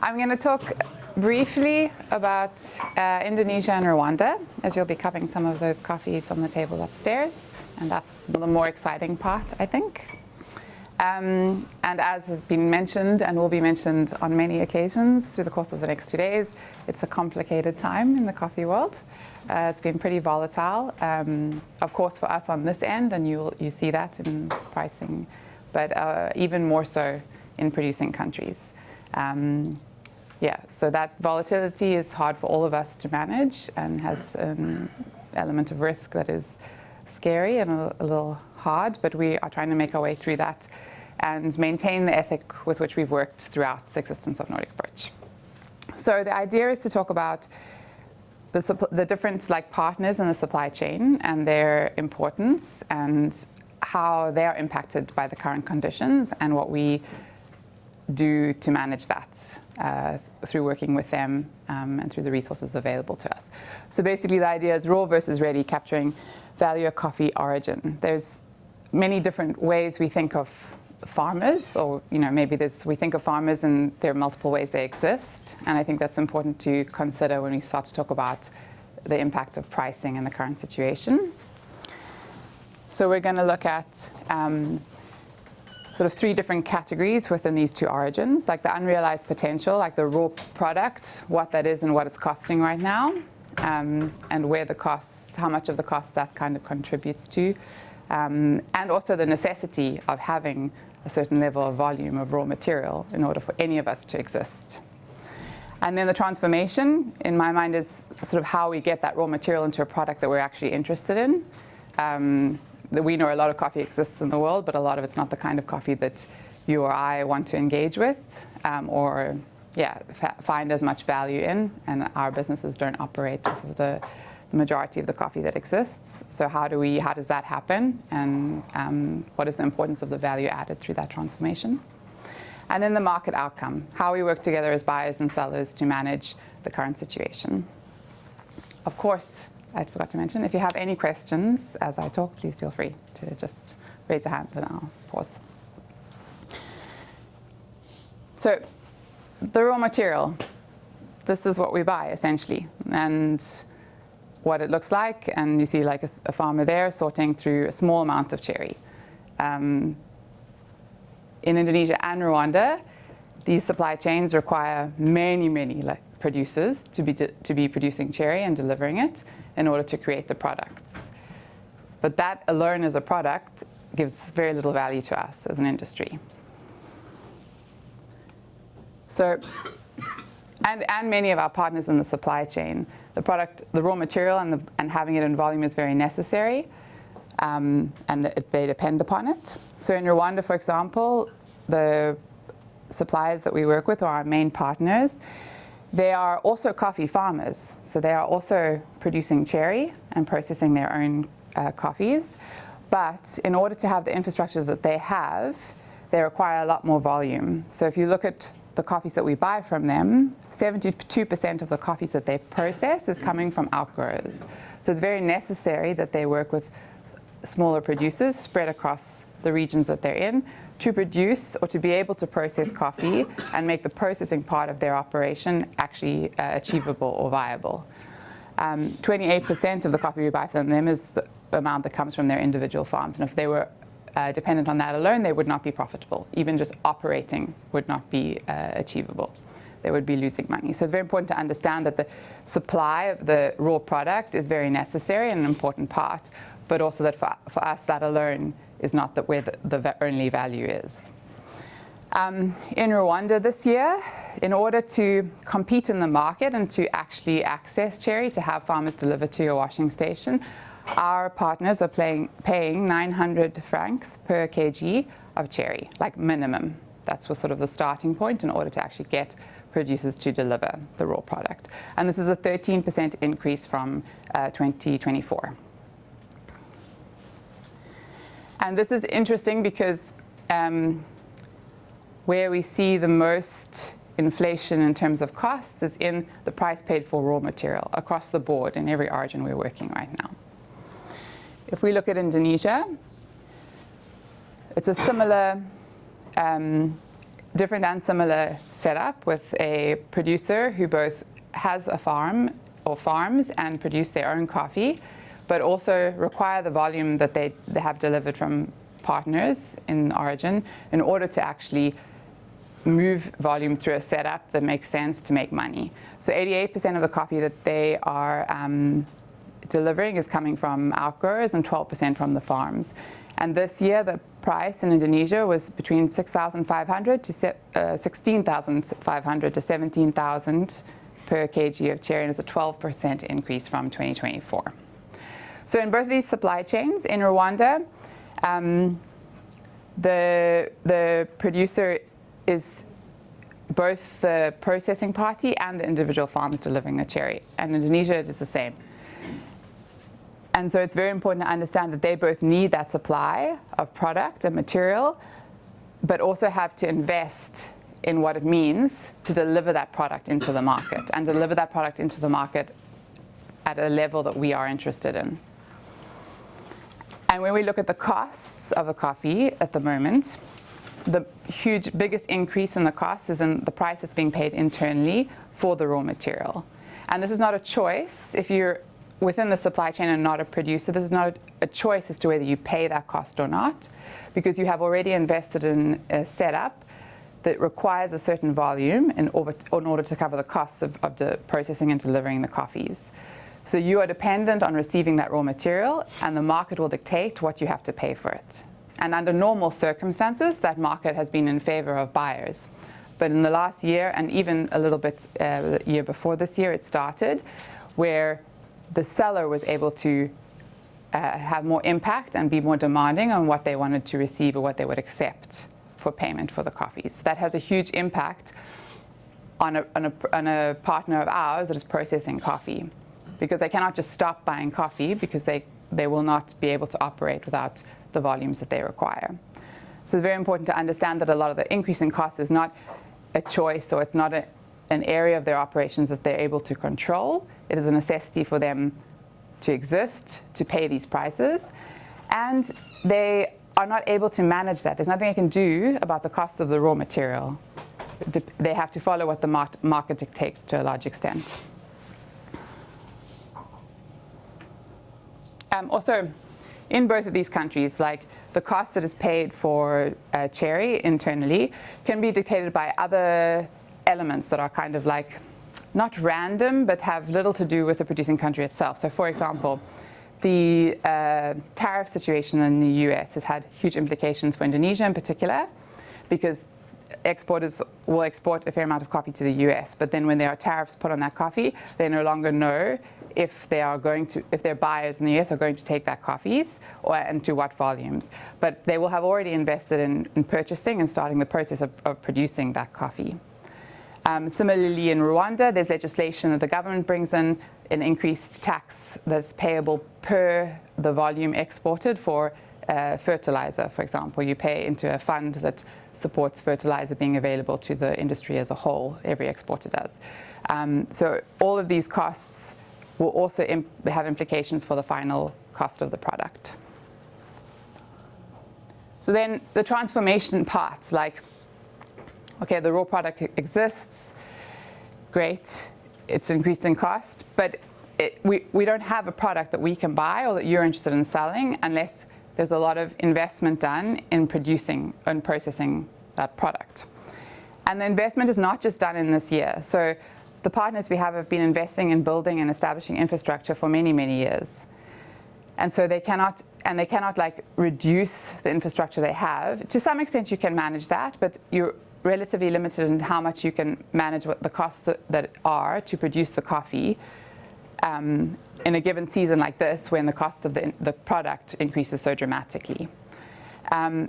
I'm going to talk briefly about Indonesia and Rwanda, as you'll be covering some of those coffees on the table upstairs, and that's the more exciting part, I think. And as has been mentioned and will be mentioned on many occasions through the course of the next 2 days, it's a complicated time in the coffee world. It's been pretty volatile, of course, for us on this end, and you see that in pricing, but even more so in producing countries. So that volatility is hard for all of us to manage and has an element of risk that is scary and a little hard, but we are trying to make our way through that and maintain the ethic with which we've worked throughout the existence of Nordic Approach. So the idea is to talk about the different partners in the supply chain and their importance and how they are impacted by the current conditions and what we do to manage that through working with them and through the resources available to us. So basically the idea is raw versus ready, capturing value of coffee origin. There's many different ways we think of farmers, or maybe we think of farmers and there are multiple ways they exist, and I think that's important to consider when we start to talk about the impact of pricing in the current situation. So we're going to look at sort of 3 different categories within these 2 origins, like the unrealized potential, like the raw product, what that is and what it's costing right now, and where the cost, how much of the cost that kind of contributes to, and also the necessity of having a certain level of volume of raw material in order for any of us to exist. And then the transformation, in my mind, is sort of how we get that raw material into a product that we're actually interested in. We know a lot of coffee exists in the world, but a lot of it's not the kind of coffee that you or I want to engage with or find as much value in, and our businesses don't operate with the majority of the coffee that exists. So how does that happen, and what is the importance of the value added through that transformation? And then the market outcome, how we work together as buyers and sellers to manage the current situation. Of course, I forgot to mention, if you have any questions as I talk, please feel free to just raise a hand and I'll pause. So the raw material, this is what we buy essentially, and what it looks like, and you see like a farmer there sorting through a small amount of cherry. In Indonesia and Rwanda, these supply chains require many producers to be producing cherry and delivering it in order to create the products. But that alone as a product gives very little value to us as an industry. So, and many of our partners in the supply chain, the raw material and having it in volume is very necessary, and they depend upon it. So in Rwanda, for example, the suppliers that we work with, or our main partners, they are also coffee farmers. So they are also producing cherry and processing their own coffees. But in order to have the infrastructures that they have, they require a lot more volume. So if you look at the coffees that we buy from them, 72% of the coffees that they process is coming from outgrowers. So it's very necessary that they work with smaller producers spread across the regions that they're in to produce or to be able to process coffee and make the processing part of their operation actually achievable or viable. 28% of the coffee we buy from them is the amount that comes from their individual farms. And if they were dependent on that alone, they would not be profitable. Even just operating would not be achievable. They would be losing money. So it's very important to understand that the supply of the raw product is very necessary and an important part, but also that for us, that alone is not where the only value is. In Rwanda this year, in order to compete in the market and to actually access cherry, to have farmers deliver to your washing station, our partners are paying 900 francs per kg of cherry, like minimum. That's sort of the starting point in order to actually get producers to deliver the raw product. And this is a 13% increase from 2024. And this is interesting because where we see the most inflation in terms of costs is in the price paid for raw material across the board in every origin we're working right now. If we look at Indonesia, it's a similar different and similar setup with a producer who both has a farm or farms and produce their own coffee, but also require the volume that they have delivered from partners in origin in order to actually move volume through a setup that makes sense to make money. So 88% of the coffee that they are delivering is coming from outgrowers and 12% from the farms. And this year, the price in Indonesia was between 6,500 to 16,500 to 17,000 per kg of cherry, and it's a 12% increase from 2024. So in both of these supply chains, in Rwanda, the producer is both the processing party and the individual farms delivering the cherry. And in Indonesia, it is the same. And so it's very important to understand that they both need that supply of product and material, but also have to invest in what it means to deliver that product into the market and deliver that product into the market at a level that we are interested in. And when we look at the costs of the coffee at the moment, the biggest increase in the cost is in the price that's being paid internally for the raw material. And this is not a choice. If you're within the supply chain and not a producer, this is not a choice as to whether you pay that cost or not, because you have already invested in a setup that requires a certain volume in order to cover the costs of the processing and delivering the coffees. So you are dependent on receiving that raw material, and the market will dictate what you have to pay for it. And under normal circumstances, that market has been in favor of buyers. But in the last year, and even a little bit the year before this year, it started where the seller was able to have more impact and be more demanding on what they wanted to receive or what they would accept for payment for the coffees. That has a huge impact on a partner of ours that is processing coffee, because they cannot just stop buying coffee because they will not be able to operate without the volumes that they require. So it's very important to understand that a lot of the increase in cost is not a choice, or it's not an area of their operations that they're able to control. It is a necessity for them to exist, to pay these prices, and they are not able to manage that. There's nothing they can do about the cost of the raw material. They have to follow what the market dictates to a large extent. Also, in both of these countries, like the cost that is paid for cherry internally can be dictated by other elements that are kind of like not random, but have little to do with the producing country itself. So for example, the tariff situation in the US has had huge implications for Indonesia in particular, because exporters will export a fair amount of coffee to the US, but then when there are tariffs put on that coffee, they no longer know if their buyers in the US are going to take that coffees and to what volumes. But they will have already invested in purchasing and starting the process of producing that coffee. Similarly, in Rwanda, there's legislation that the government brings in an increased tax that's payable per the volume exported for fertilizer, for example. You pay into a fund that supports fertilizer being available to the industry as a whole. Every exporter does. So all of these costs will also have implications for the final cost of the product. So then the transformation parts, like, okay, the raw product exists, great, it's increased in cost, but we don't have a product that we can buy or that you're interested in selling unless there's a lot of investment done in producing and processing that product. And the investment is not just done in this year. So the partners we have been investing in building and establishing infrastructure for many, many years. And so they cannot like reduce the infrastructure they have. To some extent you can manage that, but you're relatively limited in how much you can manage what the costs that are to produce the coffee in a given season like this, when the cost of the product increases so dramatically.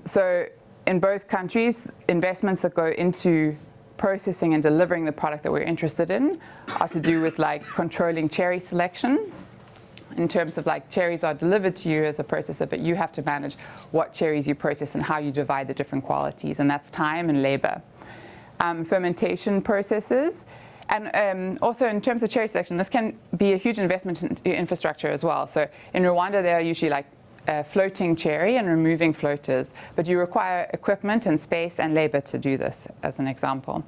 So in both countries, investments that go into processing and delivering the product that we're interested in are to do with like controlling cherry selection, in terms of like cherries are delivered to you as a processor, but you have to manage what cherries you process and how you divide the different qualities, and that's time and labor. Fermentation processes, and also in terms of cherry selection, this can be a huge investment in infrastructure as well. So in Rwanda, there are usually like floating cherry and removing floaters, but you require equipment and space and labor to do this, as an example.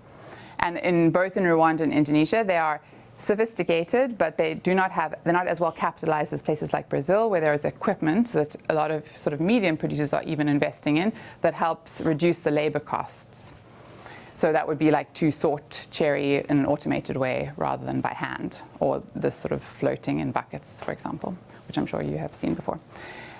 And both in Rwanda and Indonesia, they are sophisticated, but they're not as well capitalized as places like Brazil, where there is equipment that a lot of sort of medium producers are even investing in that helps reduce the labor costs. So that would be like to sort cherry in an automated way rather than by hand, or this sort of floating in buckets, for example, which I'm sure you have seen before.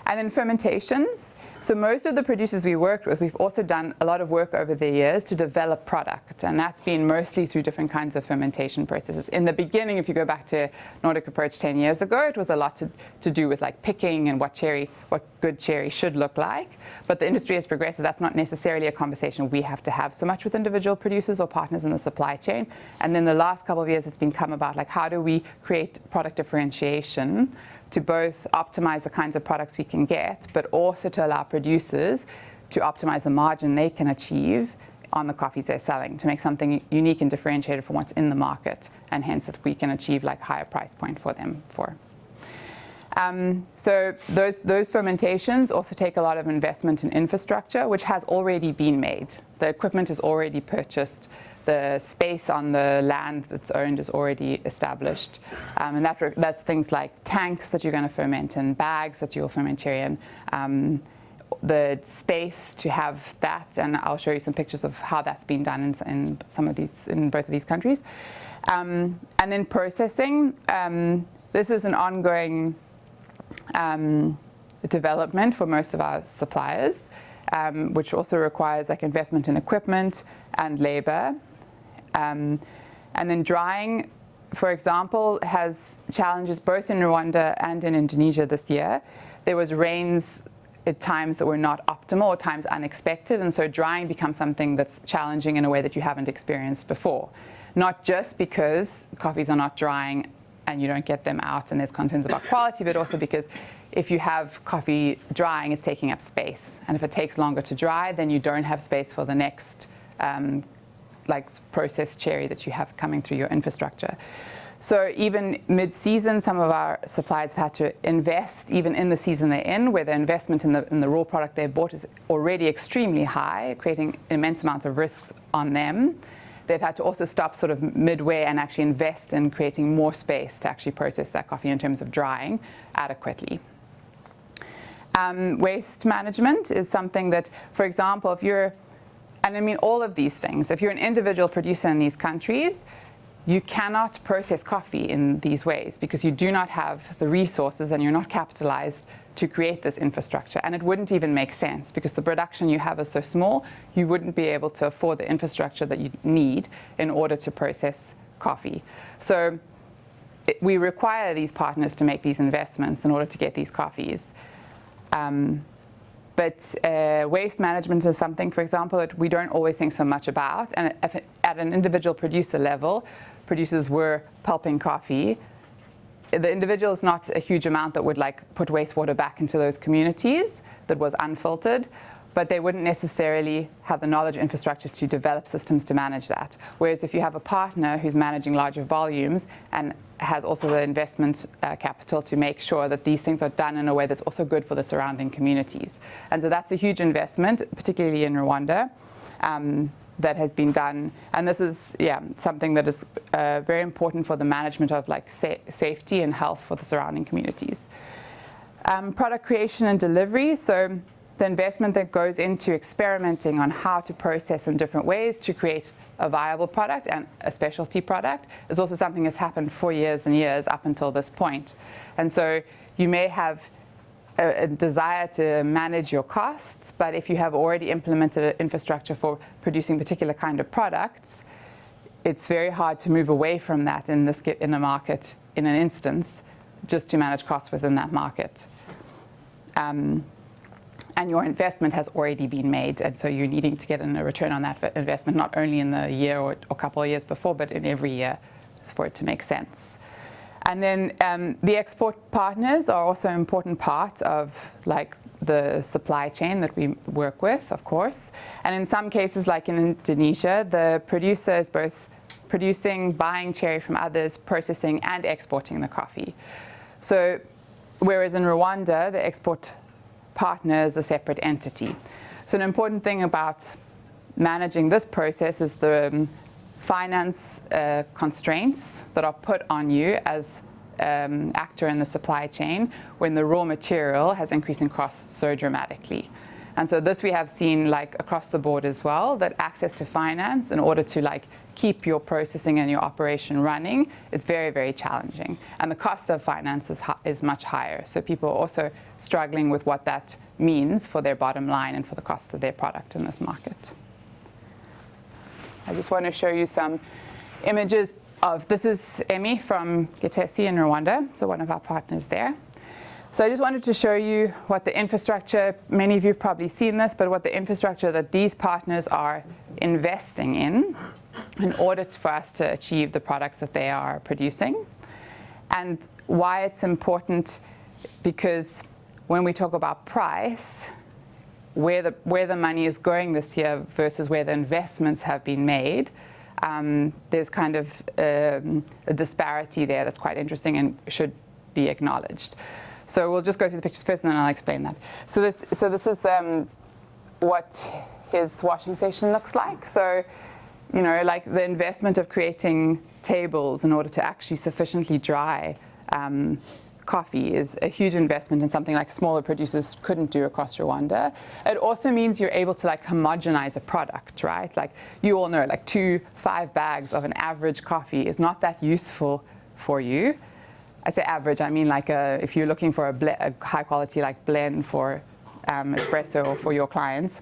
And then fermentations. So most of the producers we worked with, we've also done a lot of work over the years to develop product. And that's been mostly through different kinds of fermentation processes. In the beginning, if you go back to Nordic Approach 10 years ago, it was a lot to do with like picking and what good cherry should look like. But the industry has progressed, so that's not necessarily a conversation we have to have so much with individual producers or partners in the supply chain. And then the last couple of years, it's become about like, how do we create product differentiation to both optimize the kinds of products we can get, but also to allow producers to optimize the margin they can achieve on the coffees they're selling, to make something unique and differentiated from what's in the market, and hence that we can achieve like higher price point for them. So those fermentations also take a lot of investment in infrastructure, which has already been made. The equipment is already purchased. The space on the land that's owned is already established. And that's things like tanks that you're going to ferment in, bags that you'll ferment cherry in, the space to have that, and I'll show you some pictures of how that's been done in both of these countries. And then processing. This is an ongoing development for most of our suppliers, which also requires like investment in equipment and labor. And then drying, for example, has challenges both in Rwanda and in Indonesia this year. There was rains at times that were not optimal or times unexpected, and so drying becomes something that's challenging in a way that you haven't experienced before. Not just because coffees are not drying and you don't get them out and there's concerns about quality, but also because if you have coffee drying, it's taking up space. And if it takes longer to dry, then you don't have space for the next like processed cherry that you have coming through your infrastructure. So even mid-season, some of our suppliers have had to invest even in the season they're in, where the investment in the raw product they bought is already extremely high, creating immense amounts of risks on them. They've had to also stop sort of midway and actually invest in creating more space to actually process that coffee in terms of drying adequately. Waste management is something that, for example, and I mean all of these things, if you're an individual producer in these countries, you cannot process coffee in these ways because you do not have the resources and you're not capitalized to create this infrastructure. And it wouldn't even make sense because the production you have is so small, you wouldn't be able to afford the infrastructure that you need in order to process coffee. So we require these partners to make these investments in order to get these coffees. But waste management is something, for example, that we don't always think so much about. And at an individual producer level, producers were pulping coffee. The individual is not a huge amount that would like put wastewater back into those communities that was unfiltered, but they wouldn't necessarily have the knowledge infrastructure to develop systems to manage that. Whereas if you have a partner who's managing larger volumes and has also the investment capital to make sure that these things are done in a way that's also good for the surrounding communities. And so that's a huge investment, particularly in Rwanda, that has been done. And this is, something that is very important for the management of like safety and health for the surrounding communities. Product creation and delivery. So the investment that goes into experimenting on how to process in different ways to create a viable product and a specialty product is also something that's happened for years and years up until this point. And so you may have a desire to manage your costs, but if you have already implemented an infrastructure for producing particular kind of products, it's very hard to move away from that in a market, in an instance, just to manage costs within that market. And your investment has already been made, and so you're needing to get a return on that investment, not only in the year or couple of years before, but in every year for it to make sense. And then the export partners are also an important part of like the supply chain that we work with, of course. And in some cases, like in Indonesia, the producer is both producing, buying cherry from others, processing, and exporting the coffee. So whereas in Rwanda, the export partner as a separate entity. So an important thing about managing this process is the finance constraints that are put on you as actor in the supply chain when the raw material has increased in costs so dramatically. And so this we have seen like across the board as well, that access to finance in order to like keep your processing and your operation running is very, very challenging. And the cost of finance is much higher. So people are also struggling with what that means for their bottom line and for the cost of their product in this market. I just want to show you some images of, this is Emmy from Gitesi in Rwanda, so one of our partners there. So I just wanted to show you what the infrastructure, many of you have probably seen this, but what the infrastructure that these partners are investing in order for us to achieve the products that they are producing. And why it's important, because when we talk about price, where the money is going this year versus where the investments have been made, there's kind of a disparity there that's quite interesting and should be acknowledged. So we'll just go through the pictures first and then I'll explain that. So this is what his washing station looks like. So, you know, like the investment of creating tables in order to actually sufficiently dry coffee is a huge investment and something like smaller producers couldn't do across Rwanda. It also means you're able to like homogenize a product, right? Like you all know, like 5 bags of an average coffee is not that useful for you. I say average, I mean like if you're looking for a high quality like blend for espresso or for your clients,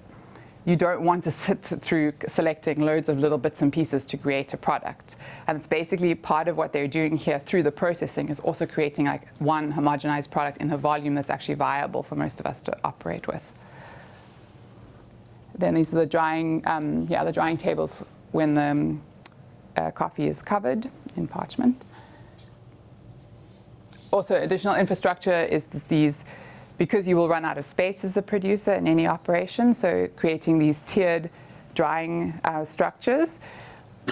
you don't want to sit through selecting loads of little bits and pieces to create a product. And it's basically part of what they're doing here through the processing is also creating like one homogenized product in a volume that's actually viable for most of us to operate with. Then these are the drying tables when the coffee is covered in parchment. Also, additional infrastructure is these, because you will run out of space as a producer in any operation, so creating these tiered drying structures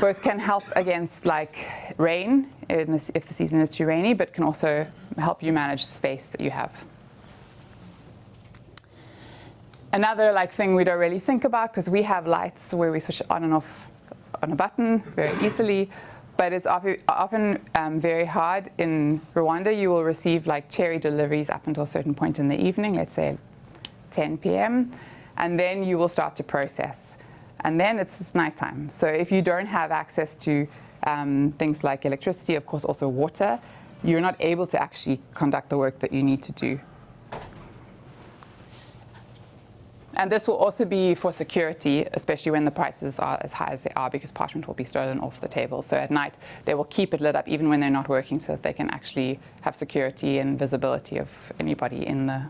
both can help against like rain if the season is too rainy, but can also help you manage the space that you have. Another like thing we don't really think about, because we have lights where we switch it on and off on a button very easily, but it's often very hard. In Rwanda, you will receive like cherry deliveries up until a certain point in the evening, let's say 10 p.m., and then you will start to process. And then it's nighttime. So if you don't have access to things like electricity, of course also water, you're not able to actually conduct the work that you need to do. And this will also be for security, especially when the prices are as high as they are, because parchment will be stolen off the table. So at night, they will keep it lit up even when they're not working, so that they can actually have security and visibility of anybody in the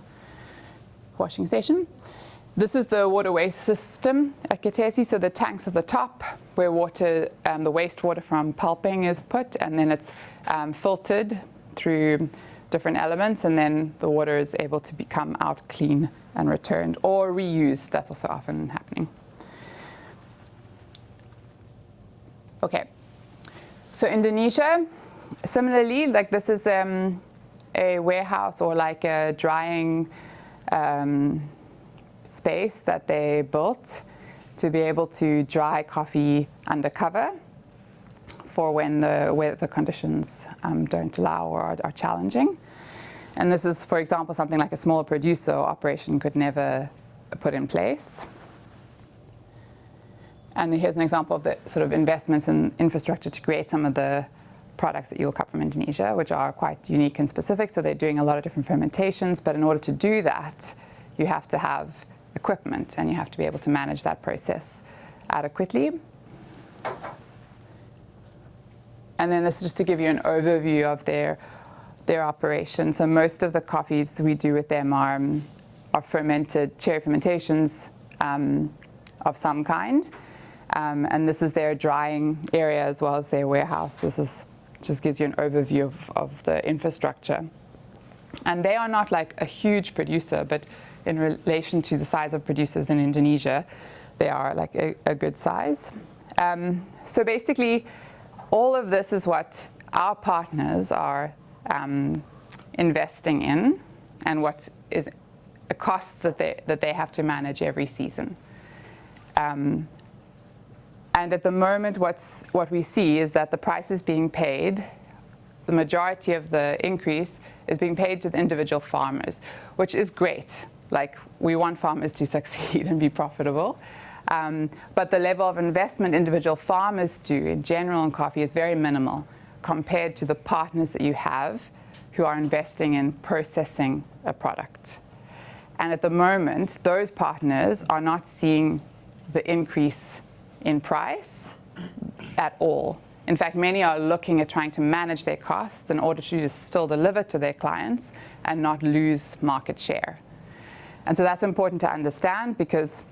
washing station. This is the water waste system at Gitesi. So the tanks at the top, where water, the wastewater from pulping is put, and then it's filtered through different elements, and then the water is able to come out clean and returned or reused. That's also often happening. Okay, so Indonesia, similarly, like this is a warehouse or like a drying space that they built to be able to dry coffee undercover for when the weather conditions don't allow or are challenging. And this is, for example, something like a smaller producer operation could never put in place. And here's an example of the sort of investments in infrastructure to create some of the products that you'll cup from Indonesia, which are quite unique and specific. So they're doing a lot of different fermentations, but in order to do that, you have to have equipment and you have to be able to manage that process adequately. And then this is just to give you an overview of their operation. So most of the coffees we do with them are fermented, cherry fermentations of some kind. And this is their drying area as well as their warehouse. This just gives you an overview of the infrastructure. And they are not like a huge producer, but in relation to the size of producers in Indonesia, they are like a good size. So basically, all of this is what our partners are investing in, and what is costs that they have to manage every season. And at the moment, what we see is that the price is being paid, the majority of the increase is being paid to the individual farmers, which is great. Like, we want farmers to succeed and be profitable. But the level of investment individual farmers do in general in coffee is very minimal compared to the partners that you have who are investing in processing a product. And at the moment, those partners are not seeing the increase in price at all. In fact, many are looking at trying to manage their costs in order to still deliver to their clients and not lose market share. And so that's important to understand, because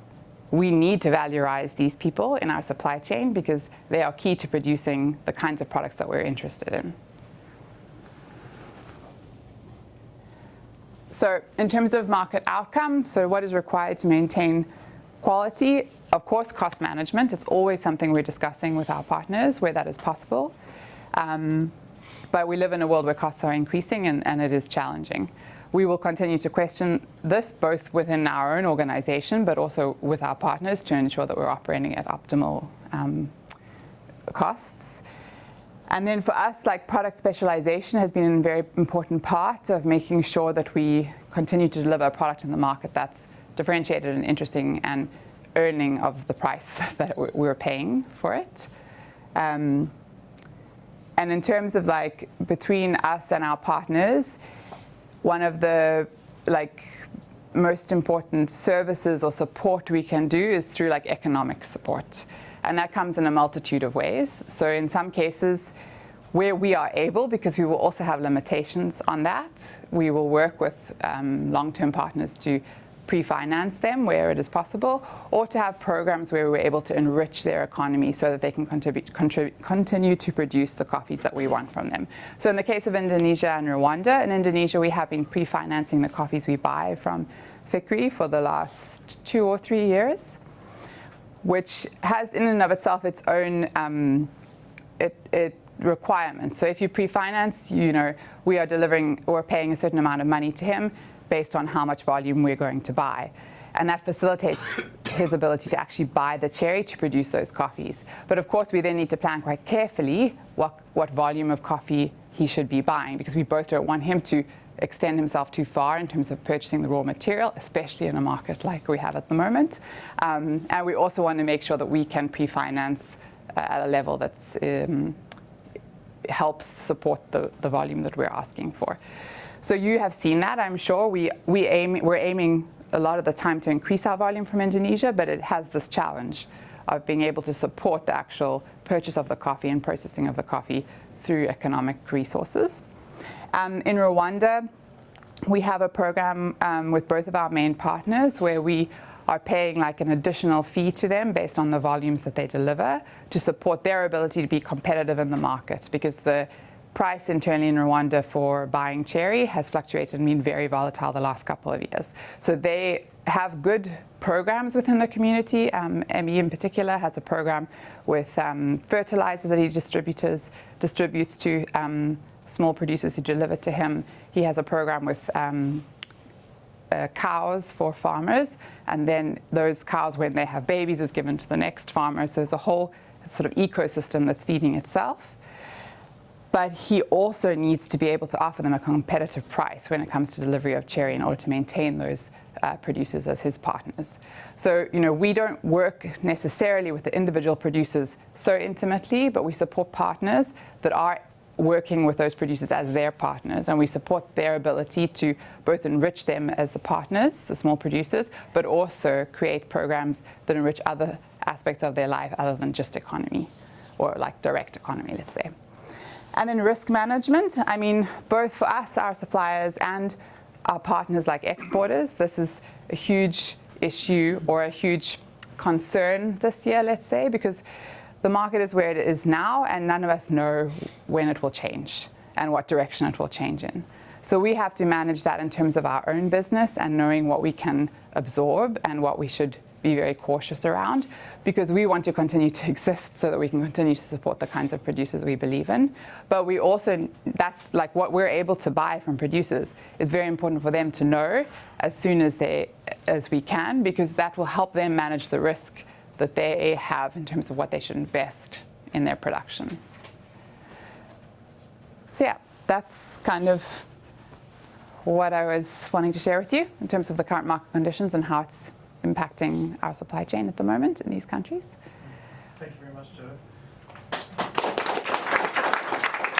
we need to valorize these people in our supply chain, because they are key to producing the kinds of products that we're interested in. So in terms of market outcome, so what is required to maintain quality? Of course, cost management. It's always something we're discussing with our partners where that is possible. But we live in a world where costs are increasing, and it is challenging. We will continue to question this both within our own organization, but also with our partners to ensure that we're operating at optimal costs. And then for us, like, product specialization has been a very important part of making sure that we continue to deliver a product in the market that's differentiated and interesting and earning of the price that we're paying for it. And in terms of, like, between us and our partners, one of the, like, most important services or support we can do is through, like, economic support. And that comes in a multitude of ways. So in some cases, where we are able, because we will also have limitations on that, we will work with long-term partners to pre-finance them where it is possible, or to have programs where we're able to enrich their economy so that they can continue to produce the coffees that we want from them. So in the case of Indonesia and Rwanda, in Indonesia we have been pre-financing the coffees we buy from Fikri for the last 2 or 3 years, which has in and of itself its own requirements. So if you pre-finance, we're paying a certain amount of money to him based on how much volume we're going to buy. And that facilitates his ability to actually buy the cherry to produce those coffees. But of course, we then need to plan quite carefully what volume of coffee he should be buying, because we both don't want him to extend himself too far in terms of purchasing the raw material, especially in a market like we have at the moment. And we also want to make sure that we can pre-finance at a level that helps support the volume that we're asking for. So you have seen that, I'm sure. We're aiming a lot of the time to increase our volume from Indonesia, but it has this challenge of being able to support the actual purchase of the coffee and processing of the coffee through economic resources. In Rwanda, we have a program with both of our main partners where we are paying, like, an additional fee to them based on the volumes that they deliver to support their ability to be competitive in the market, because the price internally in Rwanda for buying cherry has fluctuated and been very volatile the last couple of years. So they have good programs within the community. ME in particular has a program with fertilizer that he distributes to small producers who deliver to him. He has a program with cows for farmers, and then those cows, when they have babies, is given to the next farmer. So there's a whole sort of ecosystem that's feeding itself. But he also needs to be able to offer them a competitive price when it comes to delivery of cherry in order to maintain those producers as his partners. So, we don't work necessarily with the individual producers so intimately, but we support partners that are working with those producers as their partners, and we support their ability to both enrich them as the partners, the small producers, but also create programs that enrich other aspects of their life other than just economy, or like direct economy, let's say. And in risk management, I mean, both for us, our suppliers, and our partners like exporters, this is a huge issue or a huge concern this year, let's say, because the market is where it is now, and none of us know when it will change and what direction it will change in. So we have to manage that in terms of our own business and knowing what we can absorb and what we should be very cautious around, because we want to continue to exist so that we can continue to support the kinds of producers we believe in. But we also, that's like what we're able to buy from producers is very important for them to know as soon as we can, because that will help them manage the risk that they have in terms of what they should invest in their production. So yeah, that's kind of what I was wanting to share with you in terms of the current market conditions and how it's impacting our supply chain at the moment in these countries. Thank you very much, Jo.